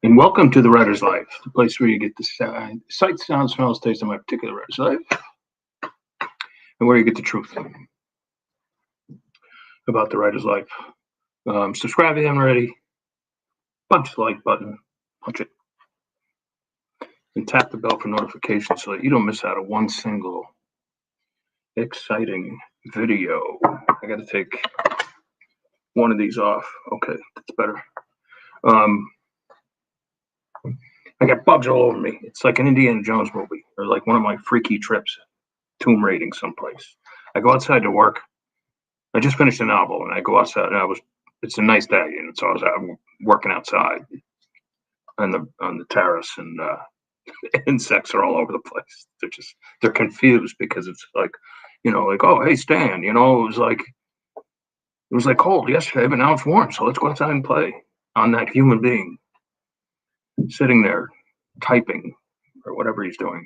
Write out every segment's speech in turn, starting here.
And welcome to the Writer's Life, the place where you get the sight, sound, smells, taste of my particular writer's life, and where you get the truth about the writer's life. Subscribe if you haven't already. Punch the like button, punch it, and tap the bell for notifications so that you don't miss out on one single exciting video. I got to take one of these off. Okay, that's better. I got bugs all over me. It's like an Indiana Jones movie, or like one of my freaky trips, tomb raiding someplace. I go outside to work. I just finished a novel, and I go outside, and it's a nice day, and so I was out working outside on the terrace, and insects are all over the place. They're confused because it's like, oh, hey, Stan, it was like cold yesterday, but now it's warm, so let's go outside and play on that human being sitting there typing or whatever he's doing.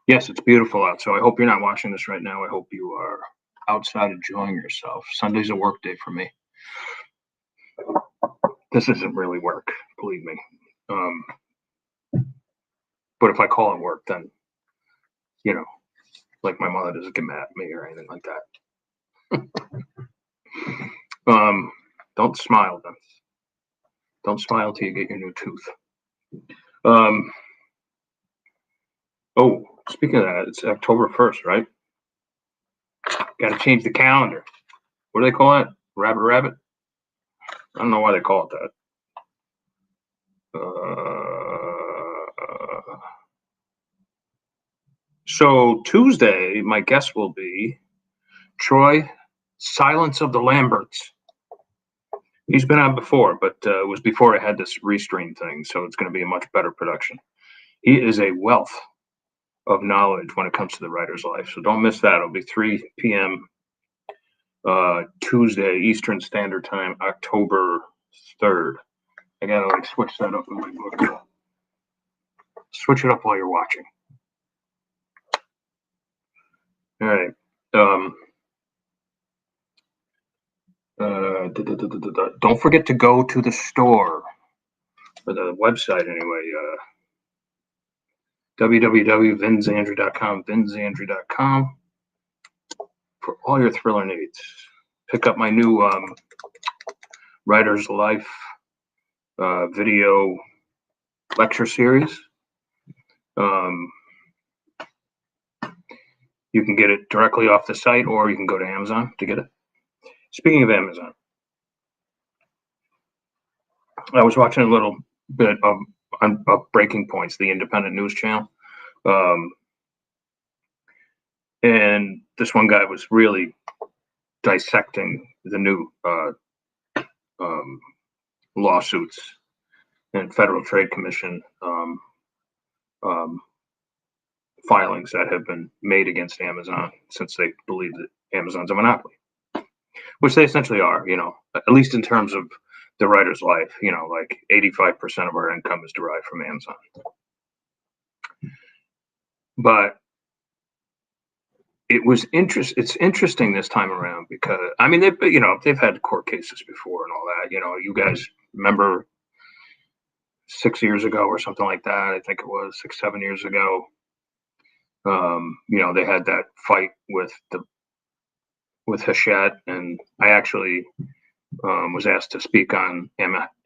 Yes, it's beautiful out, so I hope you're not watching this right now. I hope you are outside enjoying yourself. Sunday's a work day for me. This isn't really work, believe me. But if I call it work, then, like my mother doesn't get mad at me or anything like that. Don't smile, then. Don't smile till you get your new tooth. Oh, speaking of that, it's October 1st, right? Got to change the calendar. What do they call it? Rabbit? I don't know why they call it that. So Tuesday, my guest will be Troy, Silence of the Lamberts. He's been on before, but it was before I had this restream thing, so it's going to be a much better production. He is a wealth of knowledge when it comes to the writer's life, so don't miss that. It'll be 3 p.m. Tuesday, Eastern Standard Time, October 3rd. I gotta switch that up in my book. Switch it up while you're watching. All right. Don't forget to go to the store, or the website anyway, www.vinzandrew.com, vinzandrew.com, for all your thriller needs. Pick up my new Writer's Life video lecture series. You can get it directly off the site, or you can go to Amazon to get it. Speaking of Amazon, I was watching a little bit of Breaking Points, the independent news channel. And this one guy was really dissecting the new lawsuits and Federal Trade Commission filings that have been made against Amazon, since they believe that Amazon's a monopoly, which they essentially are, at least in terms of the writer's life. Like 85% of our income is derived from Amazon. But it's interesting this time around because, they've had court cases before and all that. You guys remember 6 years ago or something like that. I think it was 6-7 years ago. They had that fight with Hachette, and I actually was asked to speak on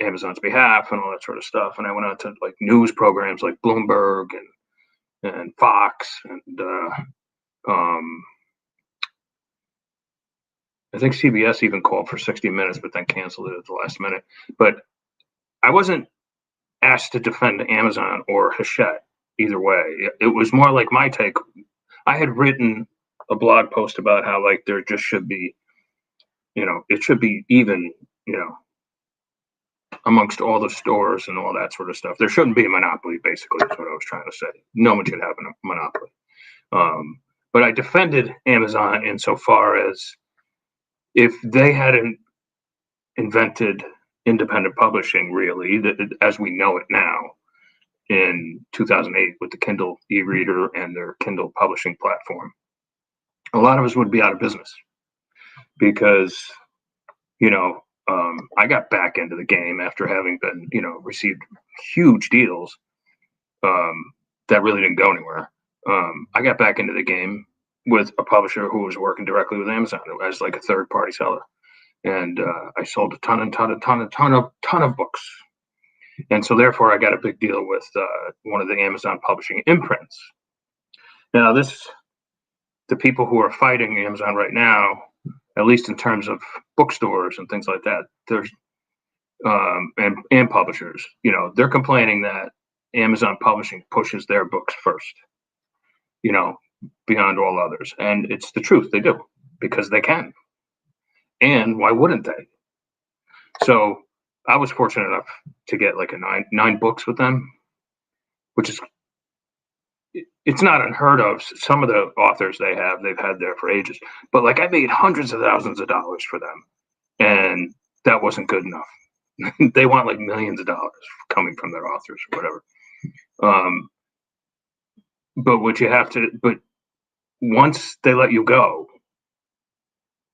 Amazon's behalf and all that sort of stuff. And I went out to like news programs like Bloomberg and Fox, and I think CBS even called for 60 Minutes, but then canceled it at the last minute. But I wasn't asked to defend Amazon or Hachette either way. It was more like my take. I had written a blog post about how like there just should be, it should be even, amongst all the stores and all that sort of stuff. There shouldn't be a monopoly, basically, is what I was trying to say. No one should have a monopoly. But I defended Amazon insofar as if they hadn't invented independent publishing, really, as we know it now, in 2008 with the Kindle e-reader and their Kindle publishing platform, a lot of us would be out of business because, I got back into the game after having been, received huge deals that really didn't go anywhere. I got back into the game with a publisher who was working directly with Amazon as like a third party seller, and I sold a ton of books, and so therefore I got a big deal with one of the Amazon publishing imprints. Now the people who are fighting Amazon right now, at least in terms of bookstores and things like that, there's and publishers, they're complaining that Amazon publishing pushes their books first, beyond all others. And it's the truth, they do, because they can. And why wouldn't they? So I was fortunate enough to get like nine books with them, which is, it's not unheard of. Some of the authors they've had there for ages, but like I made hundreds of thousands of dollars for them, and that wasn't good enough. They want like millions of dollars coming from their authors or whatever. But once they let you go,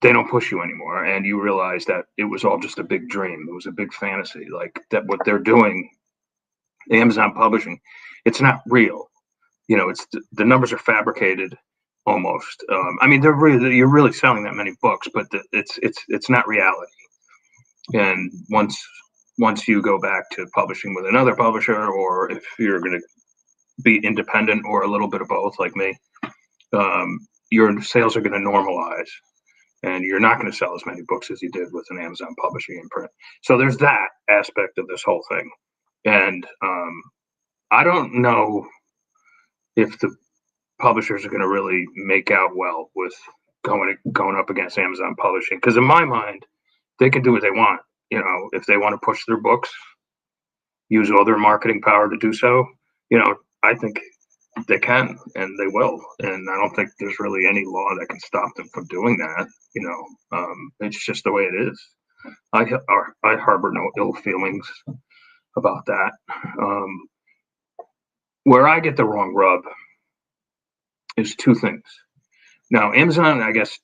they don't push you anymore, and you realize that it was all just a big dream. It was a big fantasy, like that what they're doing, Amazon publishing, it's not real. It's the numbers are fabricated almost. I mean, you're really selling that many books, but it's not reality. And once you go back to publishing with another publisher, or if you're going to be independent or a little bit of both, like me, your sales are going to normalize, and you're not going to sell as many books as you did with an Amazon publishing imprint. So there's that aspect of this whole thing. And I don't know if the publishers are going to really make out well with going up against Amazon publishing, because in my mind, they can do what they want. If they want to push their books, use all their marketing power to do so, I think they can, and they will. And I don't think there's really any law that can stop them from doing that. It's just the way it is. I harbor no ill feelings about that. Where I get the wrong rub is two things. Now, Amazon, I guess,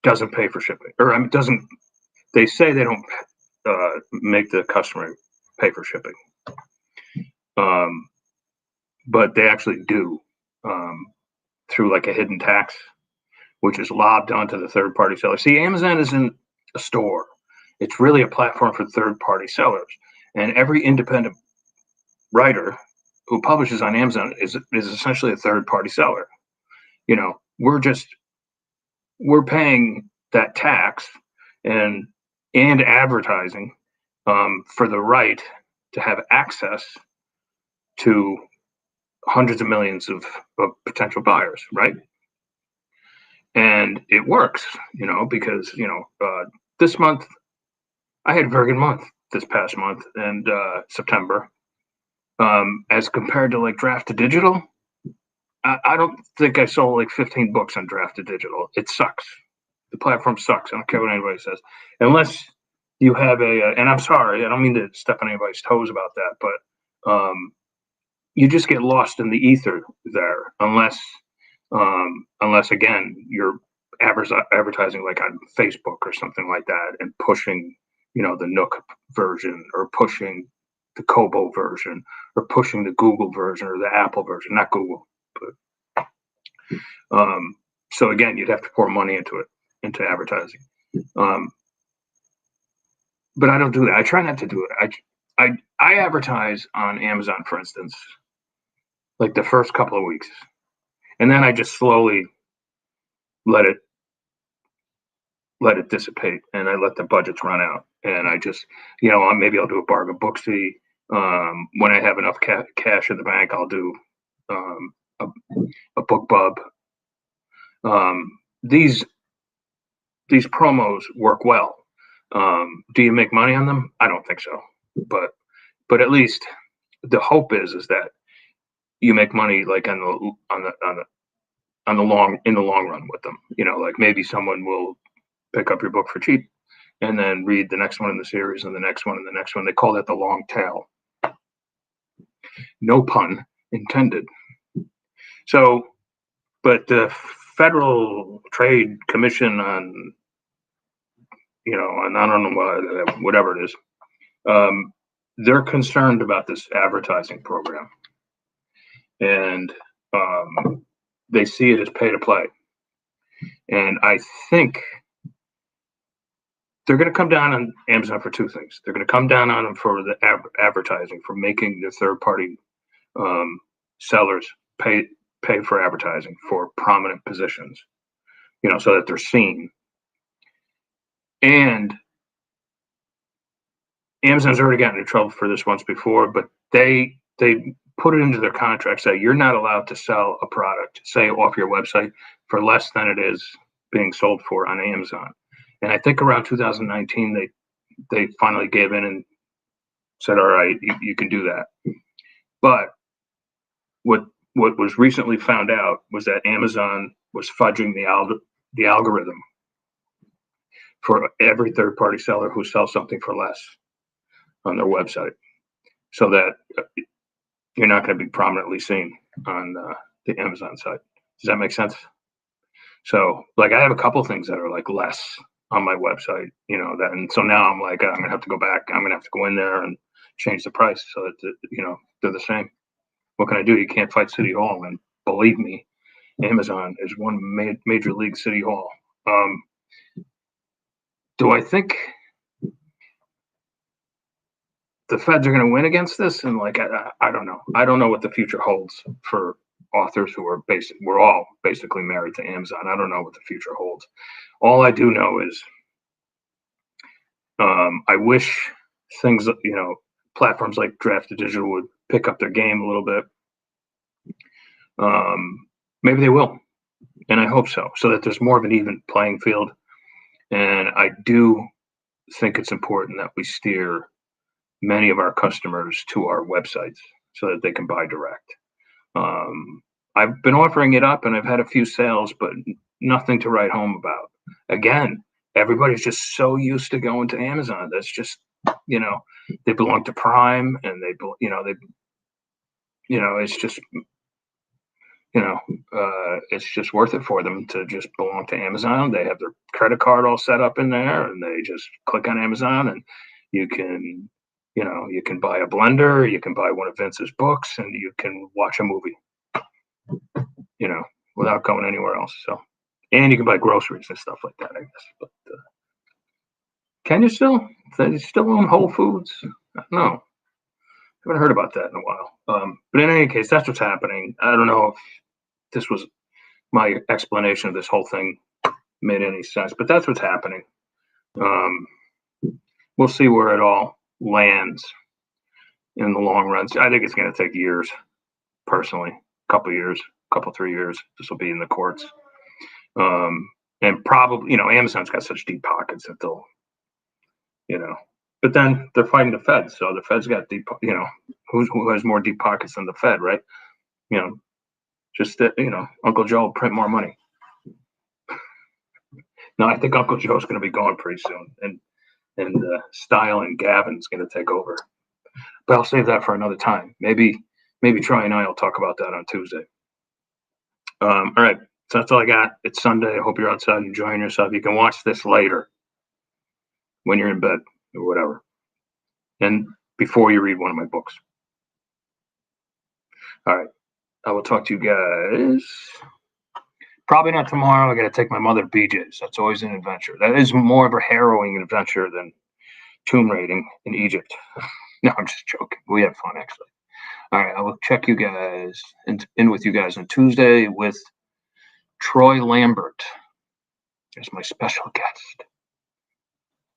doesn't pay for shipping, or doesn't. They say they don't make the customer pay for shipping, but they actually do, through like a hidden tax, which is lobbed onto the third-party seller. See, Amazon isn't a store; it's really a platform for third-party sellers, and every independent writer who publishes on Amazon is essentially a third-party seller. We're paying that tax and advertising for the right to have access to hundreds of millions of potential buyers, right? And it works, because this month I had a very good month this past month, and September, as compared to like Draft to Digital. I don't think I sold like 15 books on Draft to Digital. It sucks. The platform sucks. I don't care what anybody says. Unless you have and I'm sorry, I don't mean to step on anybody's toes about that, but you just get lost in the ether there, unless again, you're advertising like on Facebook or something like that, and pushing, the Nook version, or pushing the Kobo version, or pushing the Google version, or the Apple version, not Google. But so again, you'd have to pour money into advertising. But I don't do that. I try not to do it. I advertise on Amazon, for instance, like the first couple of weeks, and then I just slowly let it dissipate, and I let the budgets run out, and I just, maybe I'll do a bargain booksy. When I have enough cash in the bank, I'll do a book bub. These promos work well. Do you make money on them? I don't think so, but at least the hope is that you make money, like in the long run with them. Like maybe someone will pick up your book for cheap and then read the next one in the series, and the next one, and the next one. They call that the long tail. No pun intended. So, but the Federal Trade Commission on and I don't know whatever it is. They're concerned about this advertising program, and they see it as pay to play. And I think they're going to come down on Amazon for two things. They're going to come down on them for the advertising, for making the third-party sellers pay for advertising for prominent positions, so that they're seen. And Amazon's already gotten into trouble for this once before, but they put it into their contract, say you're not allowed to sell a product, say off your website, for less than it is being sold for on Amazon. And I think around 2019, they finally gave in and said, all right, you can do that. But what was recently found out was that Amazon was fudging the algorithm for every third-party seller who sells something for less on their website, so that you're not going to be prominently seen on the Amazon site. Does that make sense? So, like, I have a couple things that are like less on my website, and so now I'm like, I'm gonna have to go back. I'm gonna have to go in there and change the price so that they're the same. What can I do? You can't fight City Hall, and believe me, Amazon is one major league City Hall. Do I think the feds are going to win against this? And I don't know. I don't know what the future holds for authors who are we're all basically married to Amazon. I don't know what the future holds. All I do know is I wish things, platforms like Drafted Digital would pick up their game a little bit. Maybe they will, and I hope so that there's more of an even playing field. And I do think it's important that we steer many of our customers to our websites so that they can buy direct. I've been offering it up, and I've had a few sales, but nothing to write home about. Again, everybody's just so used to going to Amazon. That's just, they belong to Prime, and it's just, it's just worth it for them to just belong to Amazon. They have their credit card all set up in there, and they just click on Amazon, and you can buy a blender, you can buy one of Vince's books, and you can watch a movie, without going anywhere else. So, and you can buy groceries and stuff like that, I guess. But can you still? They still own Whole Foods? I don't know. Haven't heard about that in a while. But in any case, that's what's happening. I don't know if this was my explanation of this whole thing made any sense, but that's what's happening. We'll see where it all lands in the long run. I think it's going to take years, personally, a couple 3 years. This will be in the courts. And probably, Amazon's got such deep pockets that they'll, but then they're fighting the Fed. So the Fed's got deep, who has more deep pockets than the Fed, right? Just that, Uncle Joe will print more money. No, I think Uncle Joe's going to be gone pretty soon. And Style and Gavin's going to take over. But I'll save that for another time. Maybe Troy and I will talk about that on Tuesday. All right. So that's all I got. It's Sunday. I hope you're outside enjoying yourself. You can watch this later when you're in bed or whatever, and before you read one of my books. All right. I will talk to you guys probably not tomorrow. I got to take my mother to BJ's. That's always an adventure. That is more of a harrowing adventure than tomb raiding in Egypt. No, I'm just joking. We have fun, actually. All right. I will check you guys in with you guys on Tuesday with Troy Lambert as my special guest.